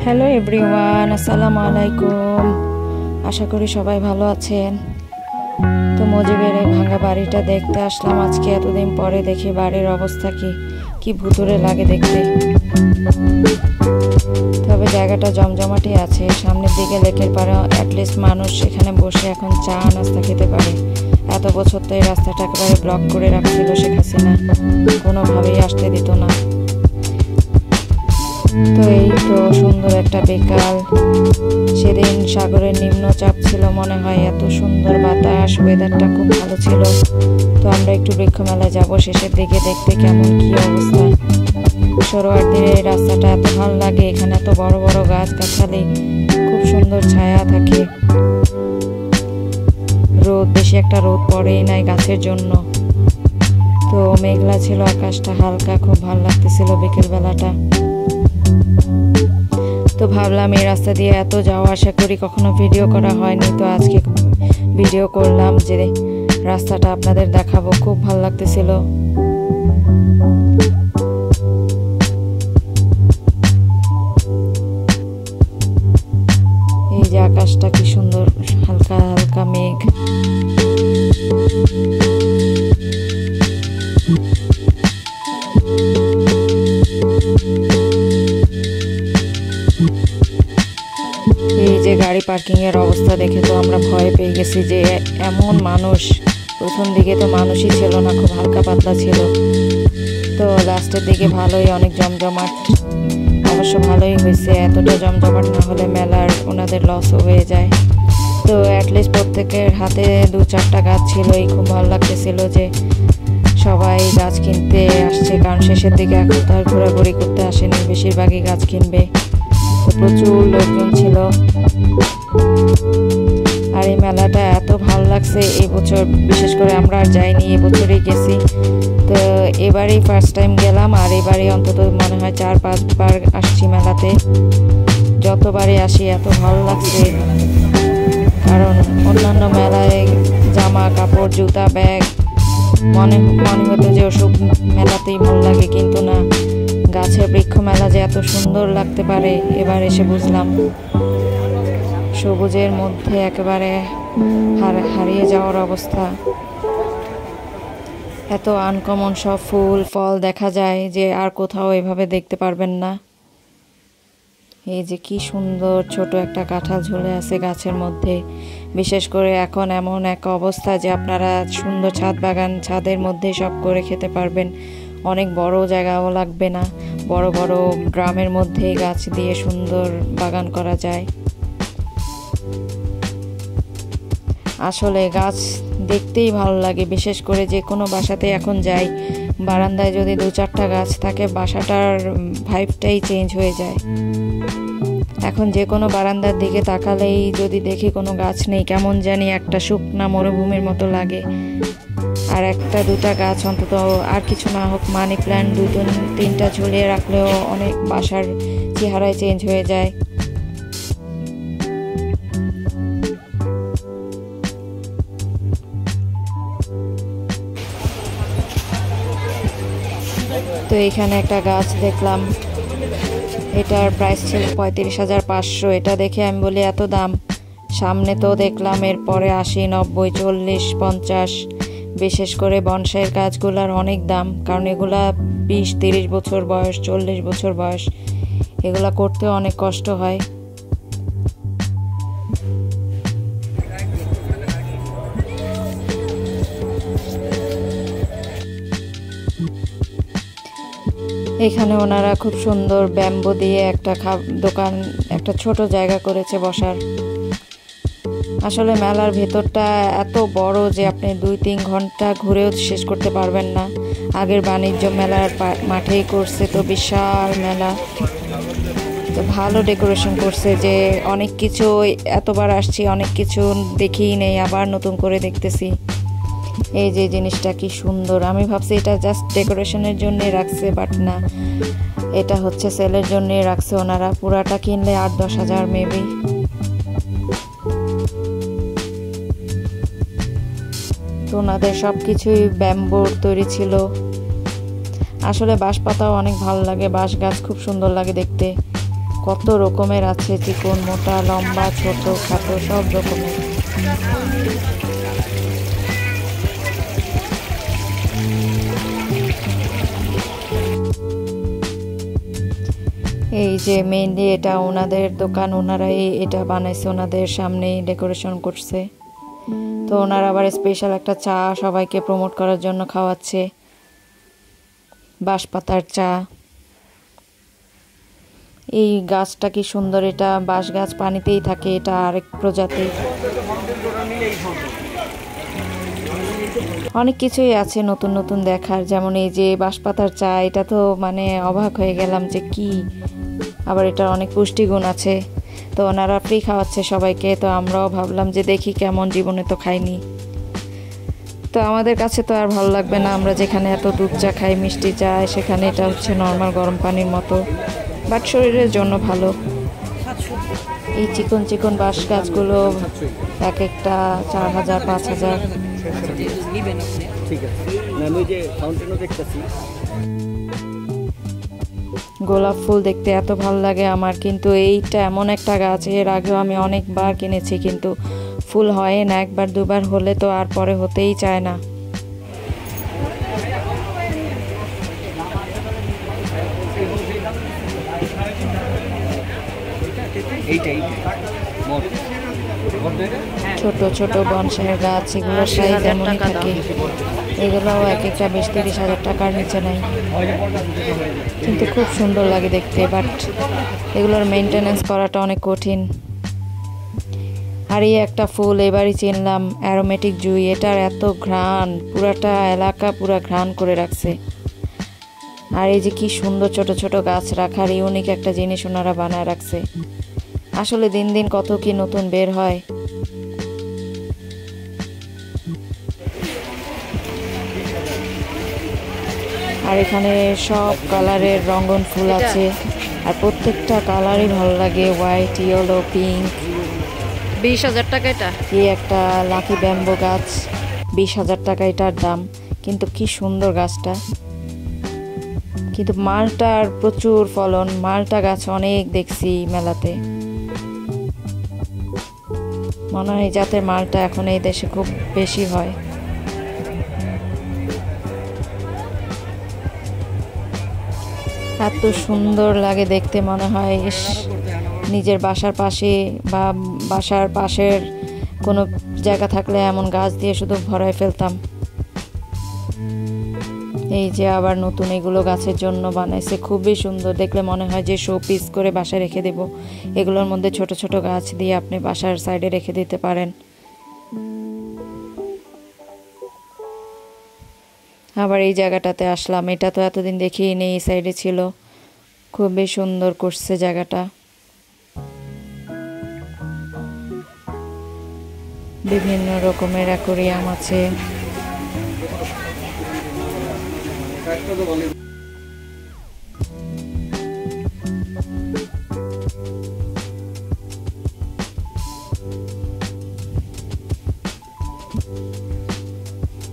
Hello everyone, আসসালামু আলাইকুম। আশা করি সবাই ভালো আছেন। তো মুজিবের এই ভাঙা বাড়িটা দেখতে আসলাম আজকে। এতদিন পরে দেখি বাড়ির অবস্থা কি ভুতুড়ে লাগে দেখতে। তবে জায়গাটা জমজমাটি আছে। সামনের দিকে লেকের পাড়ে অ্যাটলিস্ট মানুষ এখানে বসে এখন চা নাস্তা খেতে পারে। এত বছর তো এই রাস্তাটা একেবারে ব্লক করে রাখছিল শেখ হাসিনা, কোনোভাবেই আসতে দিত না। তো এই তো সুন্দর একটা বিকাল। সেদিন সাগরের নিম্নচাপ ছিল মনে হয়, এত সুন্দর বাতাস, ওয়েদারটা খুব ভালো ছিল। তো আমরা একটু বৃক্ষ মেলায় যাবো শেষের দিকে, দেখতে কেমন কি অবস্থা। সরোয়ারদের এই রাস্তাটা এত ভালো লাগে, এখানে এত বড় বড় গাছ গাছালি, খুব সুন্দর ছায়া থাকে। বেশি একটা রোদ পড়েই নাই গাছের জন্য। তো মেঘলা ছিল আকাশটা হালকা, খুব ভালো লাগতেছিল বিকেল বেলাটা। তো ভাবলাম এই রাস্তা দিয়ে এত যাওয়া আসা করি, কখনো ভিডিও করা হয়নি, তো আজকে ভিডিও করলাম যে রাস্তাটা আপনাদের দেখাবো। খুব ভালো লাগতেছিল। এই যে আকাশটা কি সুন্দর, হালকা হালকা মেঘ। এই যে গাড়ি পার্কিং এর অবস্থা দেখে তো আমরা ভয় পেয়ে গেছি যে এমন মানুষ। প্রথম দিকে তো মানুষই ছিল না, খুব হালকা পাতলা ছিল। তো লাস্টের দিকে ভালোই, অনেক জমজমাট। অবশ্য ভালোই হয়েছে, এতটা জমজমাট না হলে মেলার ওনাদের লসও হয়ে যায়। তো অ্যাটলিস্ট প্রত্যেকের হাতে 2-4টা গাছ ছিল। এই খুব ভালো লাগতেছিল যে সবাই গাছ কিনতে আসছে, কারণ শেষের দিকে এখন তো আর ঘোরাঘুরি করতে আসেনি, বেশিরভাগই গাছ কিনবে। তো প্রচুর লোকজন ছিল। আর এই মেলাটা এত ভালো লাগছে এই বছর, বিশেষ করে আমরা আর যাইনি, এবছরই গেছি। তো এবারেই ফার্স্ট টাইম গেলাম, আর এবারে অন্তত মনে হয় 4-5 বার আসছি মেলাতে। যতবারই আসি এত ভালো লাগছে, কারণ অন্যান্য মেলায় জামা কাপড় জুতা ব্যাগ মনে হতো যে ওসব মেলাতেই ভালো লাগে, কিন্তু না, গাছের বৃক্ষ মেলা যে এত সুন্দর লাগতে পারে এবার এসে বুঝলাম। সবুজের মধ্যে একেবারে হারিয়ে যাওয়ার অবস্থা। এত আনকমন সব ফুল ফল দেখা যায় যে আর কোথাও এভাবে দেখতে পারবেন না। এই যে কি সুন্দর ছোট একটা কাঁঠাল ঝুলে আছে গাছের মধ্যে। বিশেষ করে এখন এমন এক অবস্থা যে আপনারা সুন্দর ছাদ বাগান, ছাদের মধ্যে সব করে খেতে পারবেন। অনেক বড় জায়গাও লাগবে না, বড় বড় ড্রামের মধ্যে গাছ দিয়ে সুন্দর বাগান করা যায়। আসলে গাছ দেখতেই ভালো লাগে। বিশেষ করে যে কোনো বাসাতে এখন যাই, বারান্দায় যদি 2-4টা গাছ থাকে, বাসাটার ভাইবটাই চেঞ্জ হয়ে যায়। এখন যে কোনো বারান্দার দিকে তাকালেই যদি দেখি কোনো গাছ নেই, কেমন জানি একটা শুকনা মরুভূমির মতো লাগে। আর 1-2টা গাছ অন্তত, আর কিছু না হোক মানি প্ল্যান্ট 2-3টা ঝুলিয়ে রাখলেও অনেক বাসার চেহারায় চেঞ্জ হয়ে যায়। তো এখানে একটা গাছ দেখলাম, এটার প্রাইস ছিল 35,500। এটা দেখে আমি বলি এত দাম। সামনে তো দেখলাম এরপরে 80, 90, 40, 50। বিশেষ করে বনসাইয়ের গাছগুলার অনেক দাম, কারণ এগুলা 20-30 বছর বয়স, 40 বছর বয়স। এগুলা করতে অনেক কষ্ট হয়। এখানে ওনারা খুব সুন্দর ব্যাম্বু দিয়ে একটা দোকান, একটা ছোট জায়গা করেছে বসার। আসলে মেলার ভেতরটা এত বড় যে আপনি 2-3 ঘন্টা ঘুরেও শেষ করতে পারবেন না। আগের বাণিজ্য মেলার মাঠেই করছে, তো বিশাল মেলা। তো ভালো ডেকোরেশন করছে, যে অনেক কিছু, এতবার আসছি অনেক কিছু দেখিই নেই, আবার নতুন করে দেখতেছি। এই যে জিনিসটা কি সুন্দর, আমি ভাবছি এটা জাস্ট ডেকোরেশনের জন্যই রাখছে, বাট না, এটা হচ্ছে সেলের জন্যই রাখছে ওনারা। পুরাটা কিনলে 8-10 হাজার মেবি। তো ওনাদের সব কিছুই ব্যাম্বুর তৈরি ছিল। আসলে বাঁশ পাতাও অনেক ভালো লাগে, বাঁশ গাছ খুব সুন্দর লাগে দেখতে। কত রকমের আছে, চিকন মোটা লম্বা ছোট খাটো সব রকমের। এই যে মেইনলি এটা ওনাদের দোকান, ওনারাই এটা বানাইছে, ওনাদের সামনেই ডেকোরেশন করছে। তো ওনারা আবার স্পেশাল একটা চা সবাইকে প্রমোট করার জন্য খাওয়াচ্ছে, বাঁশপাতার চা। এই গাছটা কি সুন্দর, এটা বাঁশ গাছ, পানিতেই থাকে, এটা আরেক প্রজাতি। অনেক কিছুই আছে নতুন নতুন দেখার, যেমন এই যে বাঁশপাতার চা, এটা তো মানে অবাক হয়ে গেলাম যে কি, আবার এটার অনেক পুষ্টিগুণ আছে। তো ওনারা ফ্রি খাওয়াচ্ছে সবাইকে, তো আমরাও ভাবলাম যে দেখি কেমন, জীবনে তো খাইনি। তো আমাদের কাছে তো আর ভালো লাগবে না, আমরা যেখানে এত দুধ চা খাই, মিষ্টি চা, সেখানে এটা হচ্ছে নর্মাল গরম পানির মতো, বাট শরীরের জন্য ভালো। এই চিকন চিকন বাঁশ গাছগুলো এক একটা 4,000 5,000। গোলাপ ফুল দেখতে এত ভালো লাগে আমার, কিন্তু এইটা এমন একটা গাছ, এর আগেও আমি অনেকবার কিনেছি কিন্তু ফুল হয় না, একবার দুবার হলে তো আর পরে হতেই চায় না। ছোট ছোট বনসাইয়ের গাছ, এগুলোর সাইজ এমনই থাকে, এগুলোও এক একটা 20-30 হাজার টাকার নিচে নাই, কিন্তু খুব সুন্দর লাগে দেখতে। বাট এগুলোর মেনটেনেন্স করাটা অনেক কঠিন। আর এই একটা ফুল এবারই চিনলাম, অ্যারোমেটিক জুঁই, এটার এত ঘ্রাণ, পুরাটা এলাকা পুরা ঘ্রাণ করে রাখছে। আর এই যে কি সুন্দর ছোট ছোট গাছ রাখার ইউনিক একটা জিনিস ওনারা বানায় রাখছে। আসলে দিন দিন কত কি নতুন বের হয়। আর এখানে সব কালারের রঙন ফুল আছে, আর প্রত্যেকটা কালারই ভালো লাগে, হোয়াইট, ইয়েলো, পিঙ্ক। 20,000 টাকা এটা। এই একটা লাকি ব্যাম্বো গাছ, 20,000 টাকা এটার দাম, কিন্তু কি সুন্দর গাছটা। কিন্তু মালটার প্রচুর ফলন, মালটা গাছ অনেক দেখছি মেলাতে। মনে হয় এই জাতের মালটা এখন এই দেশে খুব বেশি হয়। এত সুন্দর লাগে দেখতে, মনে হয় নিজের বাসার পাশে বা বাসার পাশের কোনো জায়গা থাকলে এমন গাছ দিয়ে শুধু ভরায় ফেলতাম। এই যে আবার নতুন এগুলো গাছের জন্য বানাইছে, খুবই সুন্দর, দেখলে মনে হয় যে শো পিস করে বাসায় রেখে দেব। এগুলোর মধ্যে ছোট ছোট গাছ দিয়ে আপনি বাসার সাইডে রেখে দিতে পারেন। আবার এই জায়গাটাতে আসলাম, এটা তো এতদিন দেখিনি, এই সাইডে ছিল, খুবই সুন্দর করছে জায়গাটা। বিভিন্ন রকমের অ্যাকোরিয়াম আছে।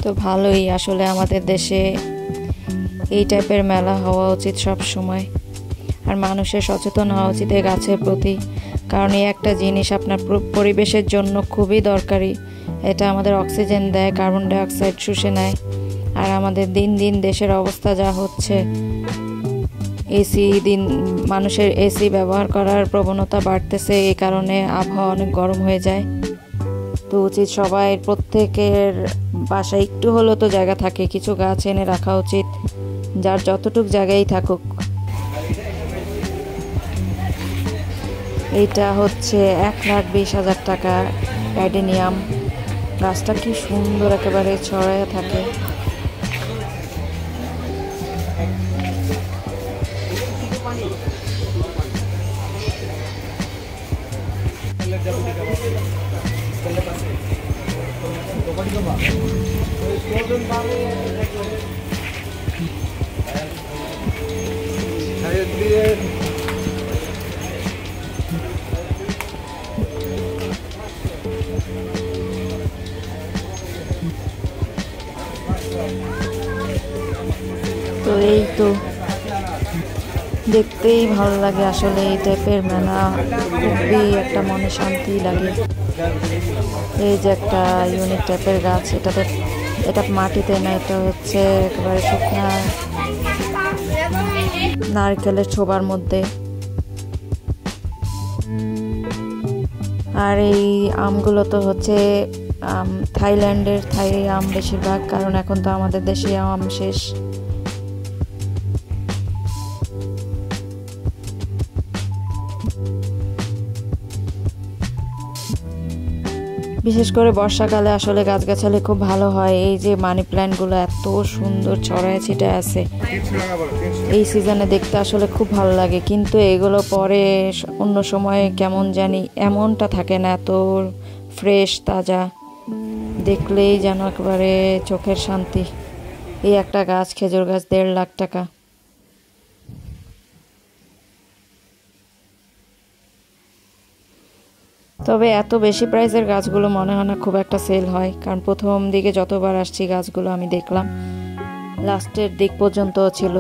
তো ভালোই, আসলে আমাদের দেশে এই টাইপের মেলা হওয়া উচিত সব সময়, আর মানুষের সচেতন হওয়া উচিত এই গাছের প্রতি, কারণ এই একটা জিনিস আপনার পরিবেশের জন্য খুবই দরকারি। এটা আমাদের অক্সিজেন দেয়, কার্বন ডাই অক্সাইড শুষে নেয়। আর আমাদের দিন দিন দেশের অবস্থা যা হচ্ছে, মানুষের এসি ব্যবহার করার প্রবণতা বাড়তেছে, এই কারণে আবহাওয়া অনেক গরম হয়ে যায়। তো উচিত সবাই, প্রত্যেকের বাসায় একটু হলেও তো জায়গা থাকে, কিছু গাছ এনে রাখা উচিত, যার যতটুক জায়গায় থাকুক। এইটা হচ্ছে 1,20,000 টাকা অ্যাডেনিয়াম গাছটা, কি সুন্দর একেবারে ছড়ায় থাকে। তো এই তো দেখতেই ভালো লাগে আসলে এই টাইপের মেলা, খুবই একটা মনে শান্তি লাগে। এই যে একটা ইউনিক টাইপের গাছ, এটা মাটিতে না, এটা হচ্ছে একেবারে শুকনা নারকেলের ছোবার মধ্যে। আর এই আমগুলো তো হচ্ছে থাইল্যান্ডের থাই আম বেশিরভাগ, কারণ এখন তো আমাদের দেশে আম শেষ। বিশেষ করে বর্ষাকালে আসলে গাছগাছালি খুব ভালো হয়। এই যে মানি প্ল্যান্টগুলো এত সুন্দর ছড়ায় ছিটায় আছে, এই সিজনে দেখতে আসলে খুব ভালো লাগে। কিন্তু এগুলো পরে অন্য সময় কেমন জানি এমনটা থাকে না, এত ফ্রেশ তাজা, দেখলেই যেন একেবারে চোখের শান্তি। এই একটা গাছ, খেজুর গাছ, 1.5 লাখ টাকা। তবে এত বেশি প্রাইসের গাছগুলো মনে হয় না খুব একটা সেল হয়, কারণ প্রথম দিকে যতবার আসছি গাছগুলো আমি দেখলাম লাস্টের দিক পর্যন্ত ছিল।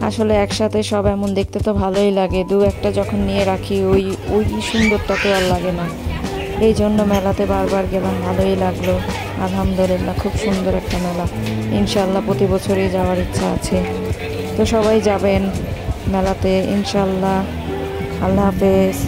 আসলে একসাথে সব এমন দেখতে তো ভালোই লাগে, দু একটা যখন নিয়ে রাখি ওই ওই সুন্দরটা তো আর লাগে না। এই জন্য মেলাতে বারবার গেলাম, ভালোই লাগলো। আলহামদুলিল্লাহ, খুব সুন্দর একটা মেলা। ইনশাল্লাহ প্রতি বছরই যাওয়ার ইচ্ছা আছে। তো সবাই যাবেন মেলাতে ইনশাল্লাহ। আল্লাহ হাফেজ।